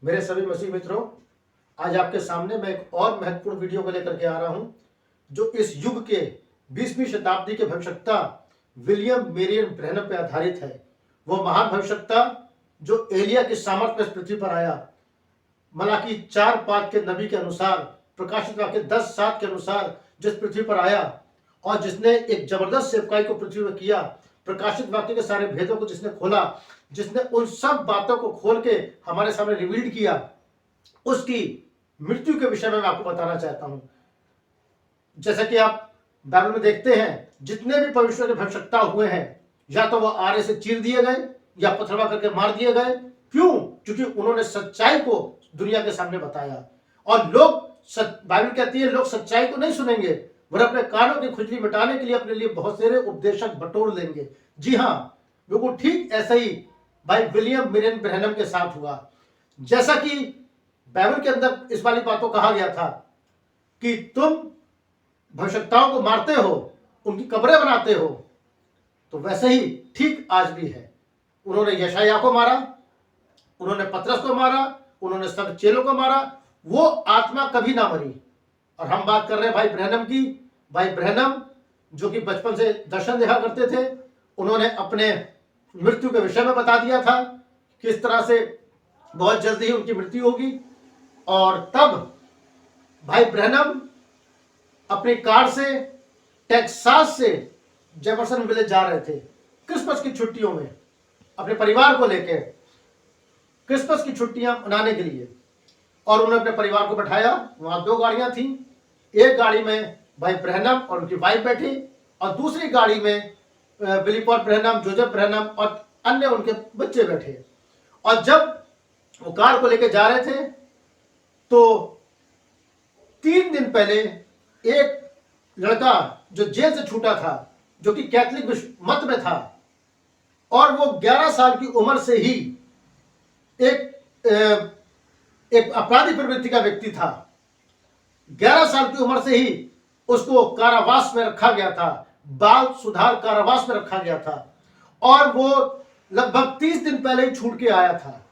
मेरे सभी मसीह मित्रों, आज आपके सामने मैं एक और महत्वपूर्ण वीडियो को लेकर के आ रहा हूं जो इस युग के 20वीं शताब्दी के भविष्यवक्ता विलियम मेरियन ब्रैनम पर आधारित है। वो महान भविष्यवक्ता जो एलिया की सामर्थ्य में इस पृथ्वी पर आया, मलाकी 4:5 के नबी के अनुसार, प्रकाशित वाक्य 10:7 के अनुसार जिस पृथ्वी पर आया और जिसने एक जबरदस्त सेवकाई को पृथ्वी में किया, प्रकाशित वाक्य के सारे भेदों को जिसने खोला, जिसने उन सब बातों को खोल के हमारे सामने रिवील्ड किया, उसकी मृत्यु के विषय में मैं आपको बताना चाहता हूं। जैसा कि आप बाइबल में देखते हैं, जितने भी परमेश्वर के भविष्यवक्ता हुए हैं, या तो वो आरे से चीर दिए गए या पथरवा करके मार दिए गए। क्यों? क्योंकि उन्होंने सच्चाई को दुनिया के सामने बताया। और लोग बाइबल कहती है, लोग सच्चाई को नहीं सुनेंगे, वह अपने कानों की खुजली मिटाने के लिए अपने लिए बहुत सारे उपदेशक बटोर लेंगे। जी हाँ, बिल्कुल ठीक ऐसा ही भाई विलियम मेरियन ब्रैनम के साथ हुआ। जैसा कि बाइबल के अंदर इस वाली बात को कहा गया था कि तुम भविष्यवक्ताओं को मारते हो, उनकी कब्रें बनाते हो, तो वैसे ही ठीक आज भी है। उन्होंने यशायाह को मारा, उन्होंने पतरस को मारा, उन्होंने सब चेलों को मारा, वो आत्मा कभी ना मरी। और हम बात कर रहे हैं भाई ब्रैनम की। भाई ब्रैनम जो कि बचपन से दर्शन देखा करते थे, उन्होंने अपने मृत्यु के विषय में बता दिया था किस तरह से बहुत जल्दी ही उनकी मृत्यु होगी। और तब भाई ब्रैनम अपनी कार से टेक्सास से जेफरसन विलेज जा रहे थे क्रिसमस की छुट्टियों में, अपने परिवार को लेकर क्रिसमस की छुट्टियां मनाने के लिए। और उन्होंने अपने परिवार को बैठाया। वहां 2 गाड़ियां थी। एक गाड़ी में भाई ब्रैनम और उनकी वाइफ बैठी और दूसरी गाड़ी में Billy Paul Branham, Joseph Branham और अन्य उनके बच्चे बैठे। और जब वो कार को लेकर जा रहे थे तो 3 दिन पहले एक लड़का जो जेल से छूटा था, जो कि कैथोलिक मत में था, और वो 11 साल की उम्र से ही एक अपराधी प्रवृत्ति का व्यक्ति था। 11 साल की उम्र से ही उसको कारावास में रखा गया था, बाल सुधार कारावास में रखा गया था। और वो लगभग 30 दिन पहले ही छूट के आया था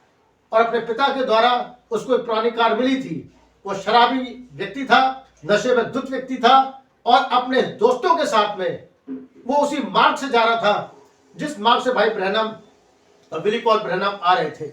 और अपने पिता के द्वारा उसको एक पुरानी कार मिली थी। वो शराबी व्यक्ति था, नशे में धुत व्यक्ति था और अपने दोस्तों के साथ में वो उसी मार्ग से जा रहा था जिस मार्ग से भाई ब्रैनम और बिली पॉल ब्रैनम आ रहे थे।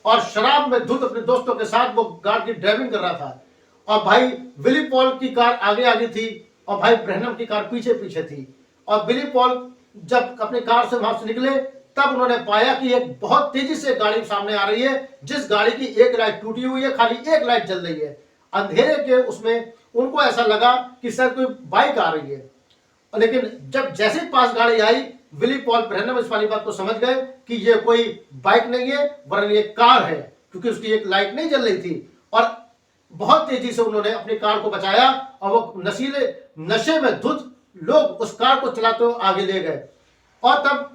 और शराब में धुत अपने दोस्तों के साथ वो कार की ड्राइविंग कर रहा था। और भाई बिली पॉल की कार आगे आगे थी और भाई ब्रैनम की कार पीछे पीछे थी। और बिली पॉल जब अपनी कार से वहां से निकले, तब उन्होंने पाया कि एक बहुत तेजी से गाड़ी सामने आ रही है, जिस गाड़ी की एक लाइट टूटी हुई है, खाली एक लाइट जल रही है। अंधेरे के उसमें उनको ऐसा लगा कि शायद कोई बाइक आ रही है। लेकिन जब जैसे ही पास गाड़ी आई, विली पॉल ब्रैनम इस वाली बात को समझ गए कि ये कोई बाइक नहीं है वरन ये कार है, क्योंकि उसकी एक लाइट नहीं जल रही थी। और बहुत तेजी से उन्होंने अपनी कार को बचाया और वो नशे में धुत लोग उस कार को चलाते हुए आगे ले गए। और तब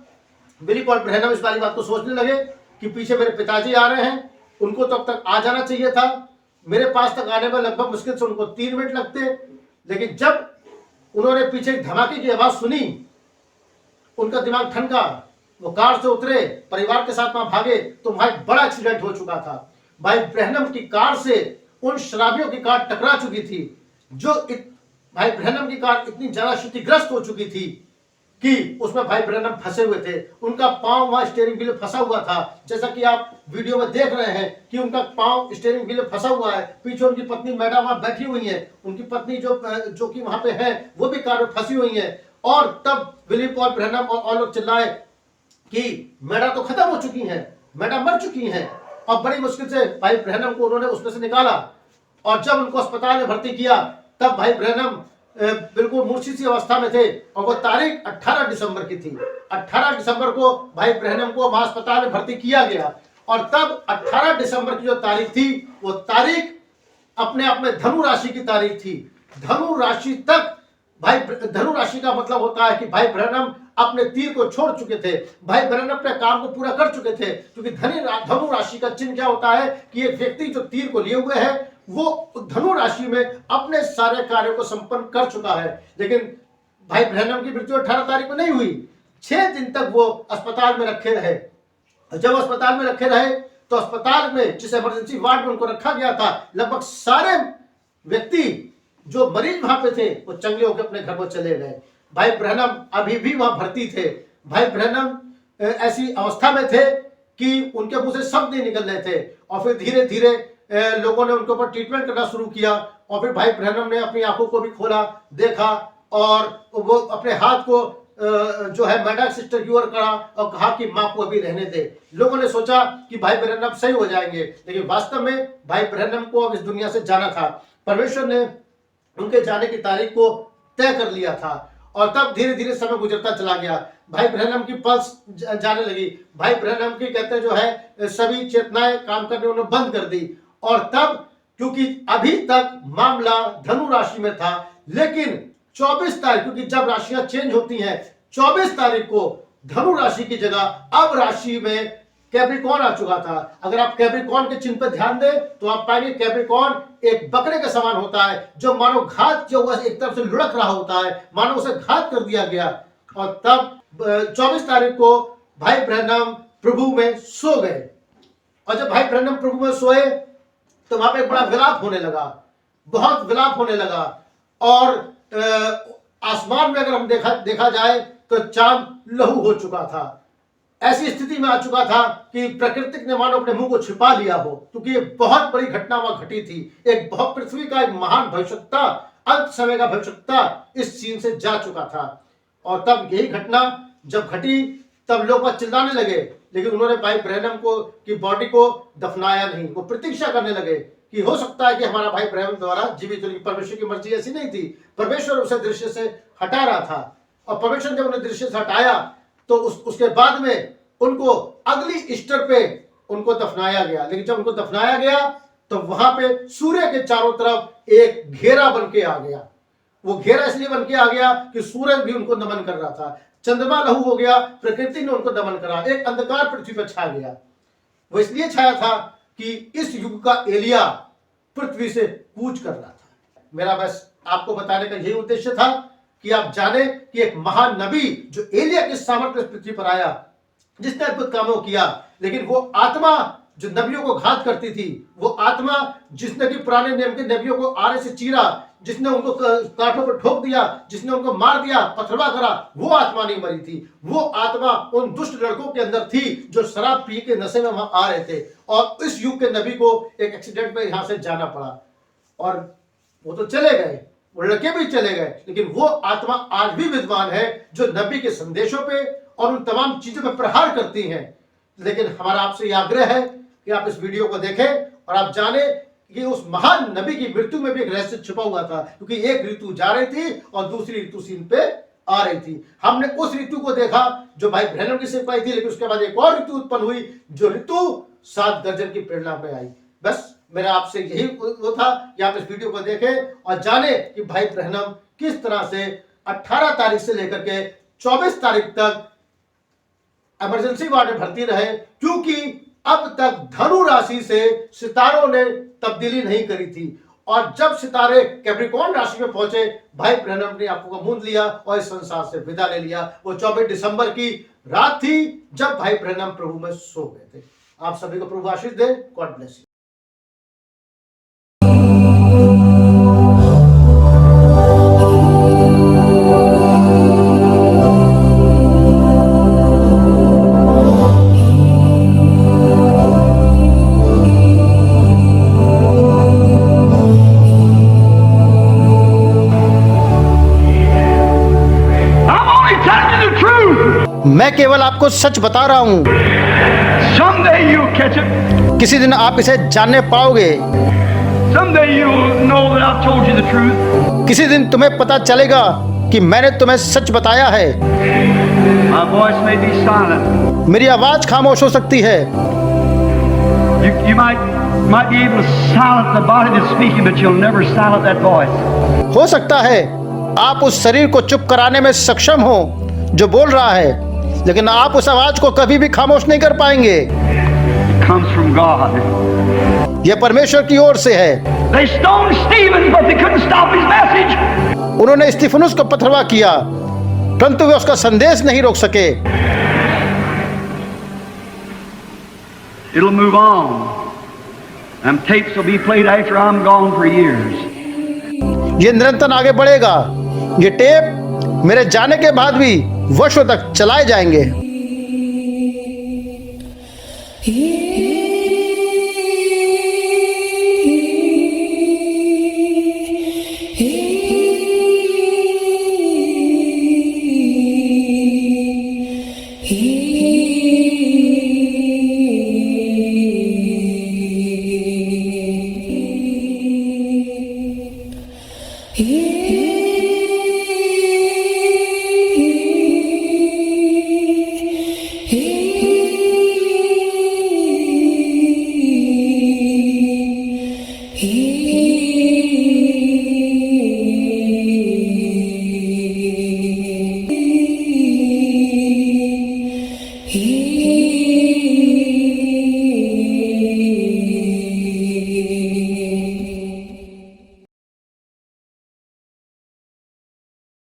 विली पॉल ब्रैनम इस वाली बात को सोचने लगे कि पीछे मेरे पिताजी आ रहे हैं, उनको तो अब तक आ जाना चाहिए था। मेरे पास तक आने में लगभग मुश्किल से उनको 3 मिनट लगते। लेकिन जब उन्होंने पीछे धमाके की आवाज सुनी, उनका दिमाग ठनका, वो कार से उतरे, परिवार के साथ वहां भागे, तो भाई बड़ा एक्सीडेंट हो चुका था। भाई ब्रैनम की कार से उन शराबियों की कार टकरा चुकी थी। भाई ब्रैनम की कार इतनी ज्यादा क्षतिग्रस्त हो चुकी थी कि उसमें भाई ब्रैनम फंसे हुए थे। उनका पांव वहां स्टीयरिंग व्हील में फंसा हुआ था, जैसा कि आप वीडियो में देख रहे हैं कि उनका पांव स्टीयरिंग व्हील में फंसा हुआ है। पीछे उनकी पत्नी मैडम वहां बैठी हुई है, उनकी पत्नी जो कि वहां पे है वो भी कार में फंसी हुई है। और तब विली पॉल ब्रैनम और लोग चिल्लाए कि मैडम तो खत्म हो चुकी हैं, मैडम मर चुकी हैं। और बड़ी मुश्किल से भाई ब्रैनम को उन्होंने उसमें से निकाला। और जब उनको अस्पताल में भर्ती किया, तब भाई ब्रैनम बिल्कुल मूर्छित सी अवस्था में थे। और वो तारीख 18 दिसंबर की थी। 18 दिसंबर को भाई ब्रैनम को वहां अस्पताल में भर्ती किया गया। और तब 18 दिसंबर की जो तारीख थी, वो तारीख अपने आप में धनु राशि की तारीख थी। धनु राशि तक भाई, धनु राशि का मतलब होता है कि भाई ब्रैनम अपने तीर को छोड़ चुके थे, भाई ब्रैनम अपने काम को पूरा कर चुके थे। क्योंकि धनु राशि का चिन्ह क्या होता है कि एक व्यक्ति जो तीर को लिए हुए है वो धनु राशि में अपने सारे कार्यों को संपन्न कर चुका है। लेकिन भाई ब्रैनम की मृत्यु 18 तारीख को नहीं हुई। 6 दिन तक वो अस्पताल में रखे रहे। जब अस्पताल में रखे रहे तो अस्पताल में जिस इमरजेंसी वार्ड में उनको रखा गया था, लगभग सारे व्यक्ति जो मरीज वहां पे थे वो चंगे होकर अपने घर को चले गए। भाई ब्रैनम अभी भी वहां भर्ती थे। भाई ब्रैनम ऐसी अवस्था में थे कि उनके मुंह से शब्द नहीं निकल रहे थे, और फिर धीरे धीरे लोगों ने उनके ऊपर ट्रीटमेंट करना शुरू किया। और फिर भाई ब्रैनम ने अपनी आंखों को भी खोला, देखा, और वो अपने हाथ को जो है मैडा सिस्टर की ओर करा और कहा कि मां को अभी रहने दे। लोगों ने सोचा कि भाई ब्रैनम सही हो जाएंगे, लेकिन वास्तव में भाई ब्रैनम को अब इस दुनिया से जाना था। परमेश्वर ने उनके जाने की तारीख को तय कर लिया था, और तब धीरे धीरे समय गुजरता चला गया। भाई ब्रैनम की पल्स जाने लगी। भाई ब्रैनम की कहते हैं जो है सभी चेतनाएं काम करने उन्होंने बंद कर दी। और तब क्योंकि अभी तक मामला धनु राशि में था, लेकिन 24 तारीख, क्योंकि जब राशियां चेंज होती हैं, 24 तारीख को धनु राशि की जगह अब राशि में कैप्रिकॉर्न आ चुका था। अगर आप कैप्रिकॉर्न के चिन्ह पर ध्यान दें तो आप पाएंगे कैप्रिकॉर्न एक बकरे के समान होता है, जो मानो घात जो हुआ एक तरफ से लुढ़क रहा होता है, मानो उसे घात कर दिया गया। और तब 24 तारीख को भाई ब्रैनम प्रभु में सो गए। और जब भाई ब्रैनम प्रभु में सोए तो वहां पे बड़ा विलाप होने लगा, बहुत विलाप होने लगा। और आसमान में अगर हम देखा जाए तो चांद लहू हो चुका था। ऐसी स्थिति में आ चुका था कि प्रकृति ने मानो अपने मुंह को छिपा लिया हो, क्योंकि ये बहुत बड़ी घटना वहां घटी थी। एक बहुत पृथ्वी का एक महान भविष्यवक्ता, अंत समय का भविष्यवक्ता इस सीन से जा चुका था। और तब यही घटना जब घटी तब लोग वहां चिल्लाने लगे, लेकिन उन्होंने भाई ब्रैनम को की बॉडी को दफनाया नहीं। वो प्रतीक्षा करने लगे कि हो सकता है कि हमारा भाई ब्रैनम द्वारा जीवित होने की परमेश्वर की मर्जी ऐसी नहीं थी। परमेश्वर उसे दृश्य से हटा रहा था, और परमेश्वर जब उन्हें दृश्य से हटाया तो उसके बाद में उनको अगली ईस्टर पे उनको दफनाया गया। लेकिन जब उनको दफनाया गया तो वहां पे सूर्य के चारों तरफ एक घेरा बन के आ गया। वो घेरा इसलिए बन के आ गया कि सूरज भी उनको नमन कर रहा था, चंद्रमा लहू हो गया, प्रकृति ने उनको नमन करा, एक अंधकार पृथ्वी पर छा गया। वो इसलिए छाया था कि इस युग का एलिया पृथ्वी से कूच कर रहा था। मेरा बस आपको बताने का यही उद्देश्य था कि आप जाने कि एक महान नबी जो एलिया के सामर्थ्य पृथ्वी पर आया, जिसने अद्भुत कामों किया, लेकिन वो आत्मा जो नबियों को घात करती थी, वो आत्मा जिसने कि पुराने नियम के नबियों को आरे से चीरा, जिसने उनको कांटों पर ठोक दिया, जिसने उनको मार दिया, पथरवा करा, वो आत्मा नहीं मरी थी। वो आत्मा उन दुष्ट लड़कों के अंदर थी जो शराब पी के नशे में वहां आ रहे थे। और इस युग के नबी को एक एक्सीडेंट में यहां से जाना पड़ा, और वो तो चले गए, वो लड़के भी चले गए, लेकिन वो आत्मा आज भी विद्वान है जो नबी के संदेशों पे और उन तमाम चीजों पर प्रहार करती हैं। लेकिन हमारा आपसे यह आग्रह है कि आप इस वीडियो को देखें और आप जाने कि उस महान नबी की मृत्यु में भी एक रहस्य छुपा हुआ था, क्योंकि एक ऋतु जा रही थी और दूसरी ऋतु सीन पे आ रही थी। हमने उस ऋतु को देखा जो भाई ब्रैनम की सिर्फ आई थी, लेकिन उसके बाद एक और ऋतु उत्पन्न हुई जो ऋतु 7 गर्जन की प्रेरणा में आई। बस मेरा आपसे यही वो था कि आप इस वीडियो को देखें और जाने कि भाई ब्रैनम किस तरह से 18 तारीख से लेकर के 24 तारीख तक इमरजेंसी वार्ड में भर्ती रहे, क्योंकि अब तक धनु राशि से सितारों ने तब्दीली नहीं करी थी। और जब सितारे कैप्रिकॉर्न राशि में पहुंचे, भाई ब्रैनम ने आंखों का मूंद लिया और इस संसार से विदा ले लिया। वो 24 दिसंबर की रात थी जब भाई ब्रैनम प्रभु में सो गए थे। आप सभी को प्रभु आशीष दे। God bless you. मैं केवल आपको सच बता रहा हूं। Someday you'll catch it. किसी दिन आप इसे जानने पाओगे। Someday you'll know that I've told you the truth. किसी दिन तुम्हें पता चलेगा कि मैंने तुम्हें सच बताया है। My voice may be silent. मेरी आवाज खामोश हो सकती है। You might be able to silence the body that's speaking, but you'll never silence that voice. हो सकता है आप उस शरीर को चुप कराने में सक्षम हो जो बोल रहा है, लेकिन आप उस आवाज को कभी भी खामोश नहीं कर पाएंगे। It comes from God. यह परमेश्वर की ओर से है। They stoned Stephen, but they couldn't stop his message. उन्होंने स्तिफनुस को पथरवा किया, परंतु वे उसका संदेश नहीं रोक सके। It'll move on. And tapes will be played after I'm gone for years. ये निरंतर आगे बढ़ेगा। ये टेप मेरे जाने के बाद भी वर्षों तक चलाए जाएंगे।